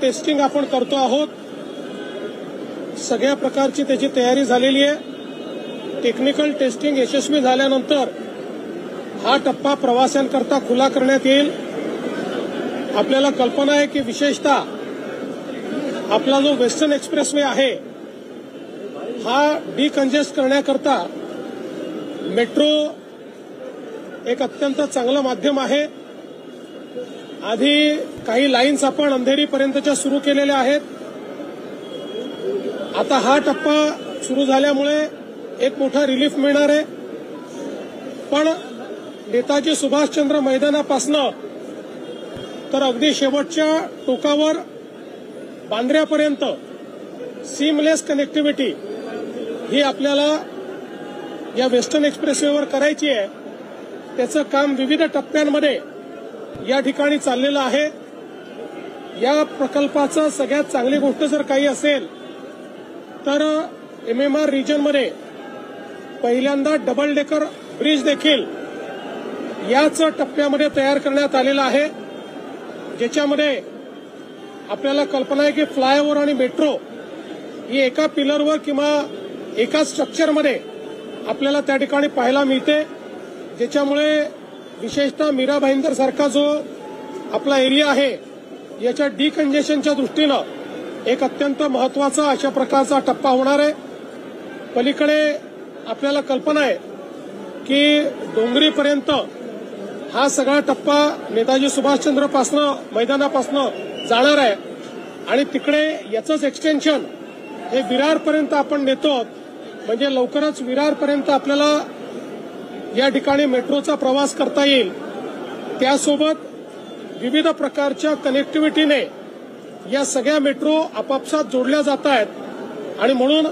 Testing आपण करतो आहोत। सगळ्या प्रकारची त्याची तयारी झालेली आहे। टेक्निकल टेस्टिंग यशस्वी झाल्यानंतर हा टप्पा प्रवाशांकरता खुला करण्यात येईल। आपल्याला कल्पना आहे की विशेषतः आपला जो वेस्टर्न एक्सप्रेसवे आहे हा डिकंजेस्ट करण्याकरता मेट्रो एक अत्यंत चांगलं माध्यम आहे। आधी काही लाईन्स आपण अंधेरीपर्यंतच्या सुरू केलेल्या आहेत। आता हा टप्पा सुरू झाल्यामुळे एक मोठा रिलीफ मिळणार आहे। पण नेताजी सुभाषचंद्र मैदानापासनं तर अगदी शेवटच्या टोकावर बांद्र्यापर्यंत सीमलेस कनेक्टिव्हिटी ही आपल्याला या वेस्टर्न एक्सप्रेसवेवर करायची आहे। त्याचं काम विविध टप्प्यांमध्ये या ठिकाणी चाललेलं आहे। या प्रकल्पाचं सगळ्यात चांगली गोष्ट जर काही असेल तर MMR रिजनमध्ये पहिल्यांदा डबल डेकर ब्रिज देखील याच टप्प्यामध्ये तयार करण्यात आलेला आहे, ज्याच्यामध्ये आपल्याला कल्पना आहे की फ्लायओव्हर आणि मेट्रो ही एका पिलरवर किंवा एका स्ट्रक्चरमध्ये आपल्याला त्या ठिकाणी पाहायला मिळते, ज्याच्यामुळे विशेषतः मीरा भाईंदर सारखा जो आपला एरिया आहे याच्या डिकंजेशनच्या दृष्टीनं एक अत्यंत महत्वाचा अशा प्रकारचा टप्पा होणार आहे। पलीकडे आपल्याला कल्पना आहे की डोंगरीपर्यंत हा सगळा टप्पा नेताजी सुभाषचंद्र मैदानापासनं जाणार आहे आणि तिकडे याचंच एक्सटेन्शन हे विरारपर्यंत आपण नेतो। म्हणजे लवकरच विरारपर्यंत आपल्याला या ठिकाणी मेट्रोचा प्रवास करता येईल। त्यासोबत विविध प्रकारच्या कनेक्टिव्हिटीने या सगळ्या मेट्रो आपापसात जोडल्या जात आहेत आणि म्हणून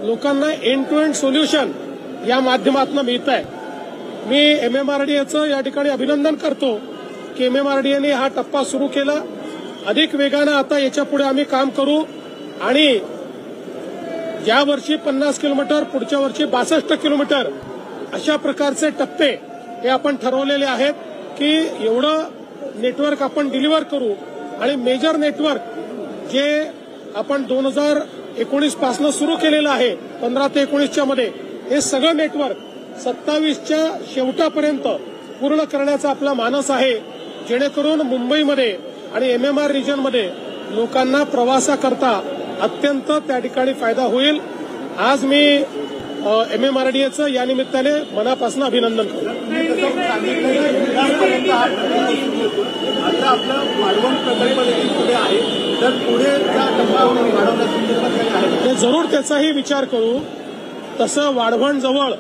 लोकांना एंड टू एंड सोल्युशन या माध्यमातून मिळत आहे। मी MMRDAचं या ठिकाणी अभिनंदन करतो की MMRDAने हा टप्पा सुरू केला। अधिक वेगानं आता याच्या पुढे आम्ही काम करू आणि या वर्षी 50 किलोमीटर, पुढच्या वर्षी 62 किलोमीटर अशा प्रकारचे टप्पे हे आपण ठरवलेले आहेत की एवढं नेटवर्क आपण डिलिव्हर करू आणि मेजर नेटवर्क जे आपण 2019 पासून सुरू केलेलं आहे 15 ते 19च्या मध्ये, हे सगळं नेटवर्क 27च्या शेवटापर्यंत पूर्ण करण्याचा आपला मानस आहे, जेणेकरून मुंबईमध्ये आणि MMR रिजनमध्ये लोकांना प्रवासाकरता अत्यंत त्या ठिकाणी फायदा होईल। आज मी MMRDAचं या निमित्ताने मनापासून अभिनंदन करतो। जरूर त्याचाही विचार करू। तसं वाढवण जवळ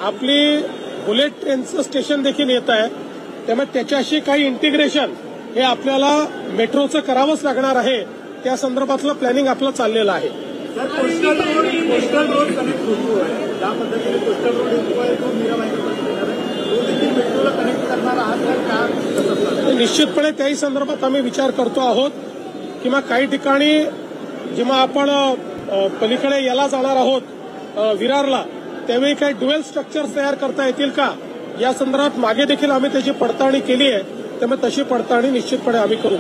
आपली बुलेट ट्रेनचं स्टेशन देखील येत आहे, त्यामुळे त्याच्याशी काही इंटिग्रेशन हे आपल्याला मेट्रोचं करावंच लागणार आहे। त्या संदर्भातलं प्लॅनिंग आपलं चाललेलं आहे। कोस्टल रोड कनेक्ट होतो आहे, ज्या पद्धतीने कोस्टल रोड जो मीरा तो देखील मेट्रोला कनेक्ट करणार आहात का? निश्चितपणे त्याही संदर्भात आम्ही विचार करतो आहोत किंवा काही ठिकाणी जेव्हा आपण पलीकडे याला जाणार आहोत विरारला, त्यावेळी काही ड्युएल स्ट्रक्चर्स तयार करता येतील का या संदर्भात मागे देखील आम्ही त्याची पडताळणी केली आहे, त्यामुळे तशी पडताळणी निश्चितपणे आम्ही करू।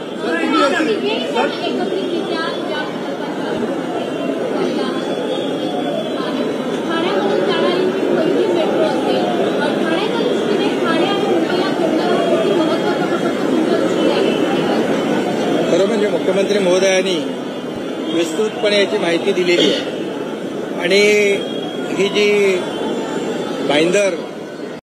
खरं म्हणजे मुख्यमंत्री महोदयांनी विस्तृतपणे याची माहिती दिलेली आहे आणि ही जी भाईंदर